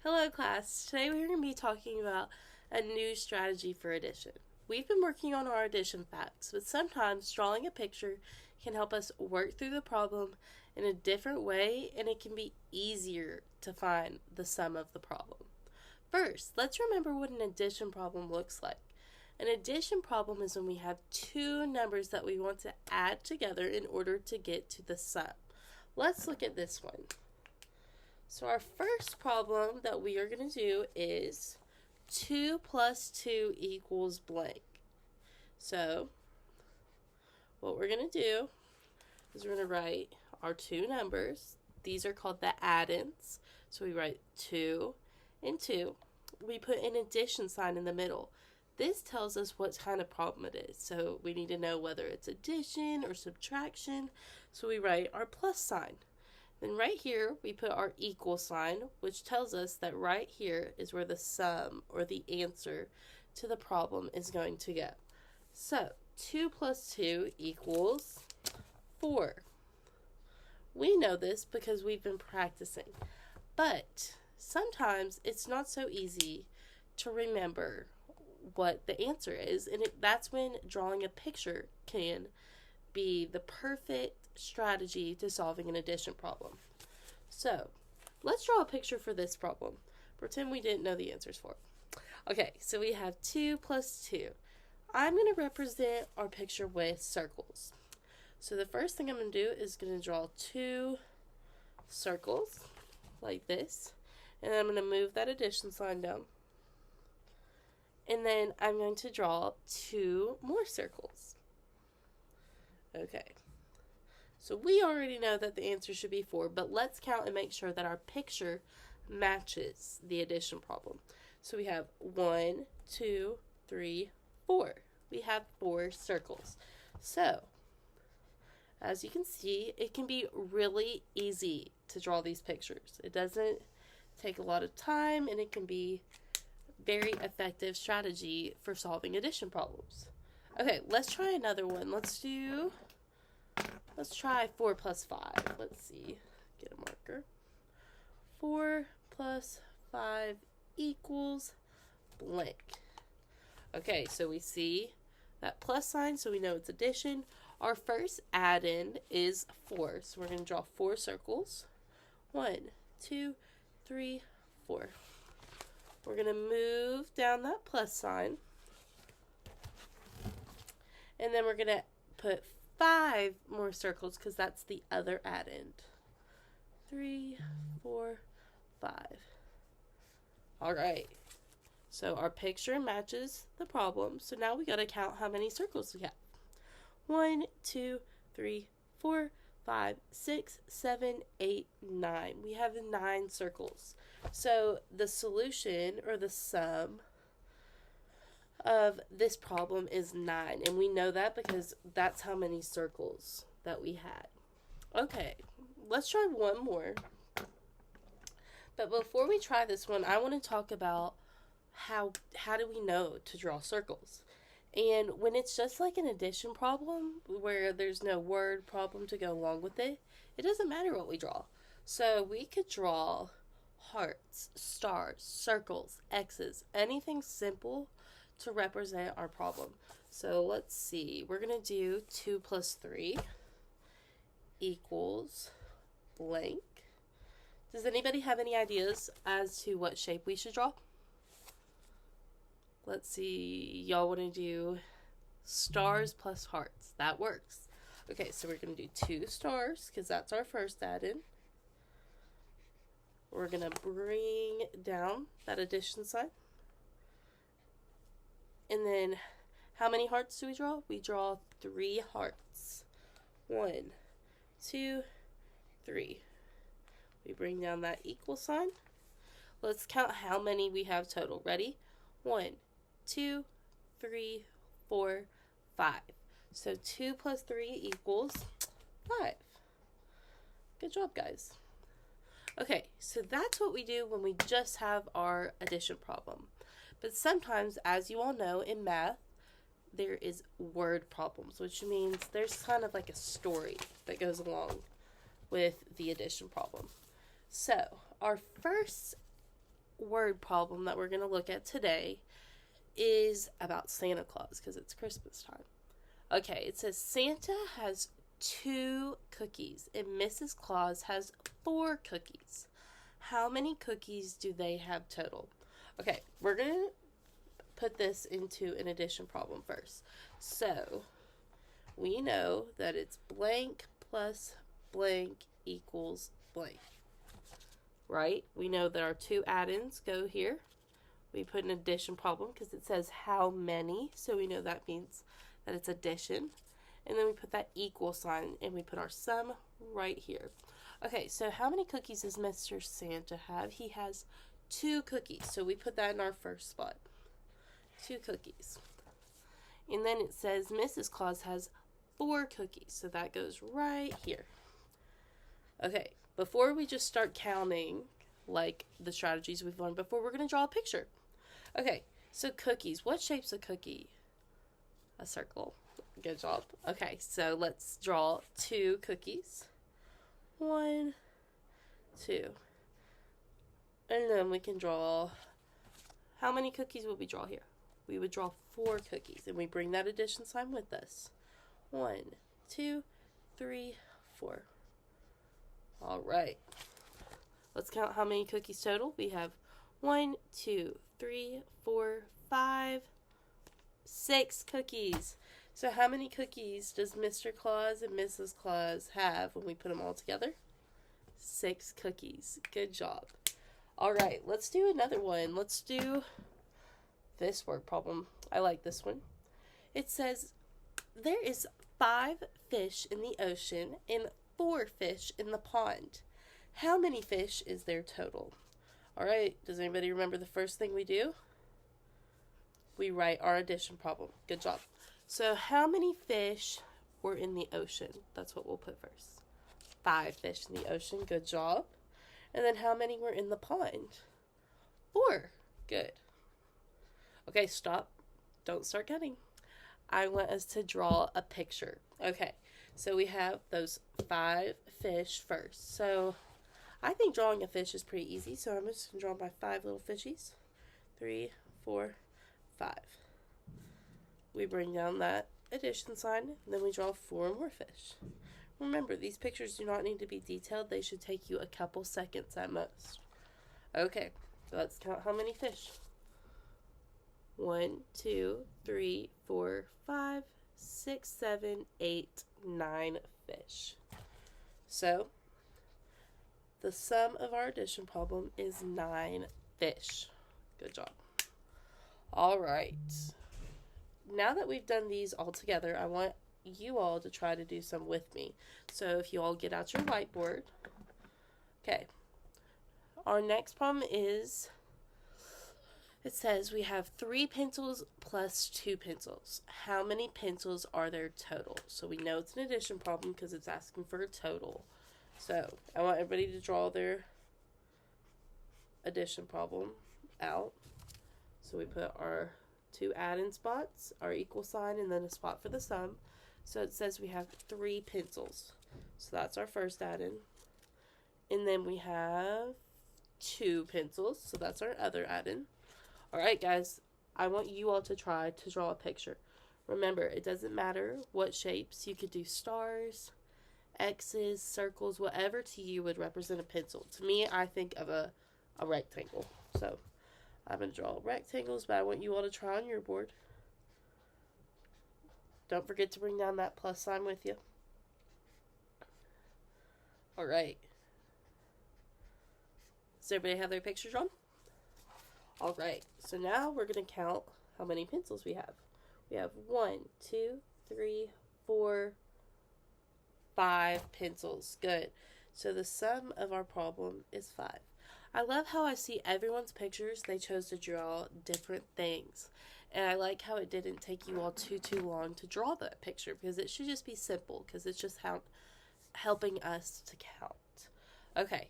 Hello class, today we're going to be talking about a new strategy for addition. We've been working on our addition facts, but sometimes drawing a picture can help us work through the problem in a different way, and it can be easier to find the sum of the problem. First, let's remember what an addition problem looks like. An addition problem is when we have two numbers that we want to add together in order to get to the sum. Let's look at this one. So our first problem that we are going to do is 2 plus 2 equals blank. So what we're going to do is we're going to write our two numbers. These are called the add-ins. So we write 2 and 2. We put an addition sign in the middle. This tells us what kind of problem it is. So we need to know whether it's addition or subtraction. So we write our plus sign. Then right here, we put our equal sign, which tells us that right here is where the sum or the answer to the problem is going to go. So 2 plus 2 equals 4. We know this because we've been practicing, but sometimes it's not so easy to remember what the answer is, and that's when drawing a picture can be the perfect strategy to solving an addition problem. So let's draw a picture for this problem. Pretend we didn't know the answers for it. Okay, so we have 2 plus 2. I'm going to represent our picture with circles. So the first thing I'm going to do is going to draw 2 circles like this, and then I'm going to move that addition sign down. And then I'm going to draw 2 more circles. Okay, so we already know that the answer should be 4, but let's count and make sure that our picture matches the addition problem. So we have 1, 2, 3, 4. We have 4 circles. So, as you can see, it can be really easy to draw these pictures. It doesn't take a lot of time, and it can be very effective strategy for solving addition problems. Okay, let's try another one. Let's try 4 plus 5. Let's see. Get a marker. 4 plus 5 equals blank. Okay, so we see that plus sign, so we know it's addition. Our first add-in is 4, so we're going to draw 4 circles. 1, 2, 3, 4. We're going to move down that plus sign. And then we're going to put 5 more circles because that's the other add-in. 3, 4, 5. All right. So our picture matches the problem. So now we got to count how many circles we have. 1, 2, 3, 4, 5, 6, 7, 8, 9. We have 9 circles. So the solution or the sum of this problem is 9, and we know that because that's how many circles that we had. Okay, let's try one more. But before we try this one, I want to talk about how do we know to draw circles. And when it's just like an addition problem where there's no word problem to go along with it, it doesn't matter what we draw. So we could draw hearts, stars, circles, X's, anything simple to represent our problem. So let's see, we're going to do 2 plus 3 equals blank. Does anybody have any ideas as to what shape we should draw? Let's see, y'all want to do stars plus hearts. That works. Okay, so we're going to do 2 stars because that's our first add-in. We're going to bring down that addition sign. And then how many hearts do we draw? We draw 3 hearts. 1, 2, 3. We bring down that equal sign. Let's count how many we have total. Ready? 1, 2, 3, 4, 5. So 2 plus 3 equals 5. Good job, guys. Okay, so that's what we do when we just have our addition problem. But sometimes, as you all know, in math, there is word problems, which means there's kind of like a story that goes along with the addition problem. So our first word problem that we're going to look at today is about Santa Claus because it's Christmas time. Okay, it says Santa has 2 cookies and Mrs. Claus has 4 cookies. How many cookies do they have total? Okay, we're going to put this into an addition problem first. So, we know that it's blank plus blank equals blank. Right? We know that our 2 add-ins go here. We put an addition problem because it says how many, so we know that means that it's addition. And then we put that equal sign and we put our sum right here. Okay, so how many cookies does Mr. Santa have? He has 2 cookies, so we put that in our first spot. 2 cookies. And then it says Mrs. Claus has 4 cookies, so that goes right here. Okay, before we just start counting, like the strategies we've learned before, we're going to draw a picture. Okay, so cookies. What shape's a cookie? A circle. Good job. Okay, so let's draw 2 cookies. 1, 2. And then we can draw, how many cookies would we draw here? We would draw 4 cookies, and we bring that addition sign with us. 1, 2, 3, 4. All right. Let's count how many cookies total. We have 1, 2, 3, 4, 5, 6 cookies. So how many cookies does Mr. Claus and Mrs. Claus have when we put them all together? 6 cookies. Good job. All right, let's do another one. Let's do this word problem. I like this one. It says there is 5 fish in the ocean and 4 fish in the pond. How many fish is there total? All right, does anybody remember the first thing we do? We write our addition problem. Good job. So how many fish were in the ocean? That's what we'll put first. 5 fish in the ocean. Good job. And then how many were in the pond? 4. Good. Okay, stop. Don't start cutting. I want us to draw a picture. Okay, so we have those 5 fish first. So I think drawing a fish is pretty easy. So I'm just going to draw my 5 little fishies. 3, 4, 5. We bring down that addition sign, and then we draw 4 more fish. Remember, these pictures do not need to be detailed. They should take you a couple seconds at most. Okay, so let's count how many fish. 1, 2, 3, 4, 5, 6, 7, 8, 9 fish. So, the sum of our addition problem is 9 fish. Good job. All right. Now that we've done these all together, I want you all to try to do some with me. So if you all get out your whiteboard. Okay. Our next problem is, it says we have 3 pencils plus 2 pencils. How many pencils are there total? So we know it's an addition problem because it's asking for a total. So I want everybody to draw their addition problem out. So we put our 2 add-in spots, our equal sign, and then a spot for the sum. So it says we have 3 pencils. So that's our first add-in. And then we have 2 pencils. So that's our other add-in. Alright guys, I want you all to try to draw a picture. Remember, it doesn't matter what shapes. You could do stars, X's, circles, whatever to you would represent a pencil. To me, I think of a rectangle. So I'm going to draw rectangles, but I want you all to try on your board. Don't forget to bring down that plus sign with you. Alright. Does everybody have their pictures drawn? Alright, so now we're going to count how many pencils we have. We have 1, 2, 3, 4, 5 pencils. Good. So the sum of our problem is 5. I love how I see everyone's pictures. They chose to draw different things. And I like how it didn't take you all too long to draw that picture, because it should just be simple, because it's just helping us to count. Okay,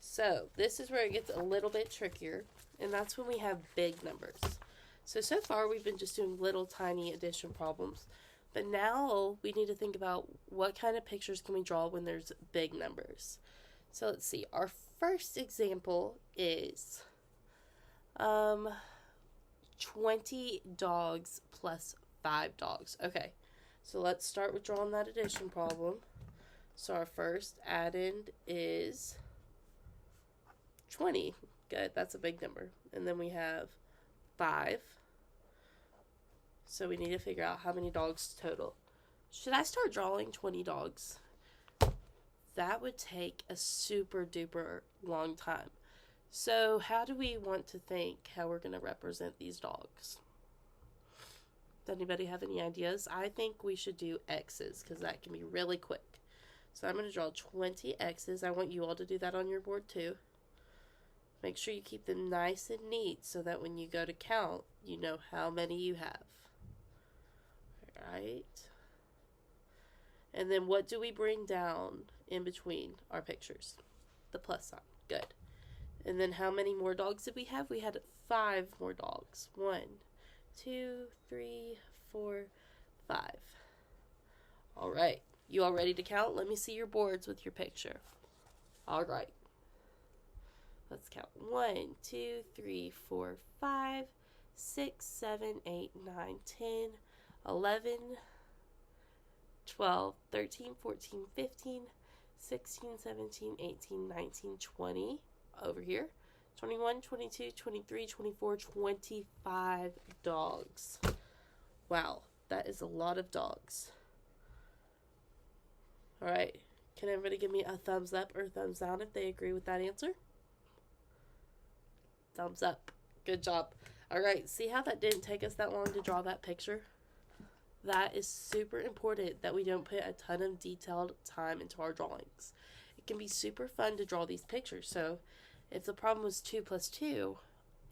so this is where it gets a little bit trickier, and that's when we have big numbers. So far we've been just doing little tiny addition problems, but now we need to think about what kind of pictures can we draw when there's big numbers. So let's see, our first example is Um, 20 dogs plus 5 dogs. Okay, so let's start with drawing that addition problem. So our first addend is 20. Good, that's a big number. And then we have 5. So we need to figure out how many dogs total. Should I start drawing 20 dogs? That would take a super duper long time. So how do we want to think how we're going to represent these dogs? Does anybody have any ideas? I think we should do X's because that can be really quick. So I'm going to draw 20 X's. I want you all to do that on your board too. Make sure you keep them nice and neat so that when you go to count, you know how many you have. All right. And then what do we bring down in between our pictures? The plus sign. Good. And then how many more dogs did we have? We had 5 more dogs. 1, 2, 3, 4, 5. All right. You all ready to count? Let me see your boards with your picture. All right. Let's count. 1, 2, 3, 4, 5, 6, 7, 8, 9, 10, 11, 12, 13, 14, 15, 16, 17, 18, 19, 20. Over here. 21, 22, 23, 24, 25 dogs. Wow, that is a lot of dogs. All right. Can everybody give me a thumbs up or thumbs down if they agree with that answer? Thumbs up. Good job. All right. See how that didn't take us that long to draw that picture? That is super important that we don't put a ton of detailed time into our drawings. It can be super fun to draw these pictures. So if the problem was 2 plus 2,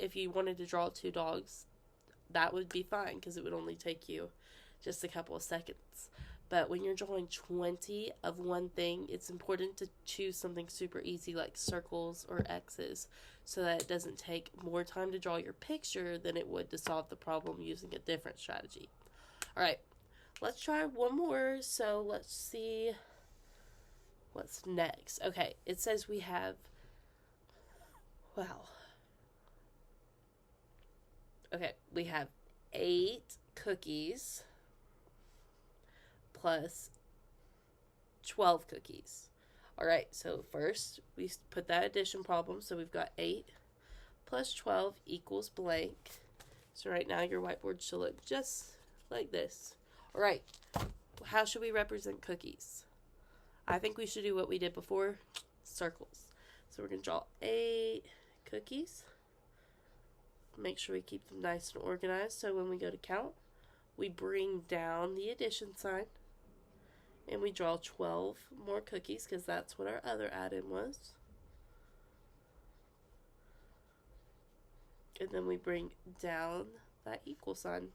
if you wanted to draw 2 dogs, that would be fine because it would only take you just a couple of seconds. But when you're drawing 20 of one thing, it's important to choose something super easy like circles or X's so that it doesn't take more time to draw your picture than it would to solve the problem using a different strategy. All right, let's try one more. So let's see what's next. Okay, it says we have, wow. Okay, we have 8 cookies plus 12 cookies. All right, so first we put that addition problem. So we've got 8 plus 12 equals blank. So right now your whiteboard should look just like this. All right, how should we represent cookies? I think we should do what we did before, circles. So we're going to draw 8 cookies. Make sure we keep them nice and organized so when we go to count, we bring down the addition sign and we draw 12 more cookies because that's what our other add-in was. And then we bring down that equal sign.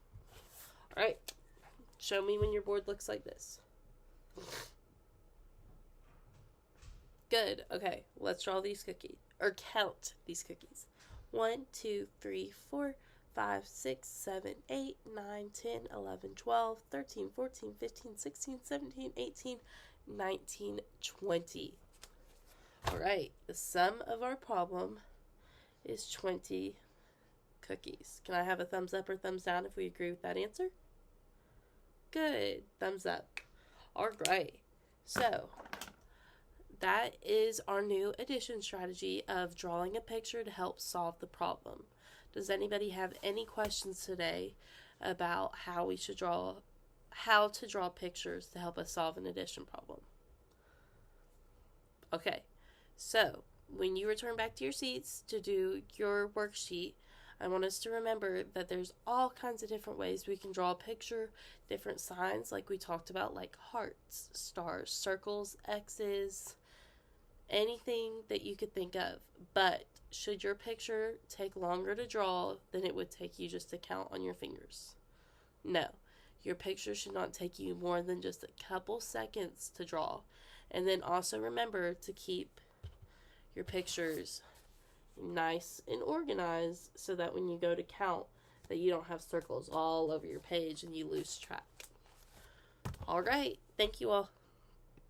All right, show me when your board looks like this. Good. Okay, let's draw these cookies, or count these cookies. 1, 2, 3, 4, 5, 6, 7, 8, 9, 10, 11, 12, 13, 14, 15, 16, 17, 18, 19, 20. All right, the sum of our problem is 20 cookies. Can I have a thumbs up or thumbs down if we agree with that answer? Good. Thumbs up. All right. So that is our new addition strategy of drawing a picture to help solve the problem. Does anybody have any questions today about how to draw pictures to help us solve an addition problem? Okay, so when you return back to your seats to do your worksheet, I want us to remember that there's all kinds of different ways we can draw a picture, different signs like we talked about, like hearts, stars, circles, X's, anything that you could think of. But should your picture take longer to draw than it would take you just to count on your fingers? No, your picture should not take you more than just a couple seconds to draw. And then also remember to keep your pictures nice and organized so that when you go to count that you don't have circles all over your page and you lose track. All right, thank you all.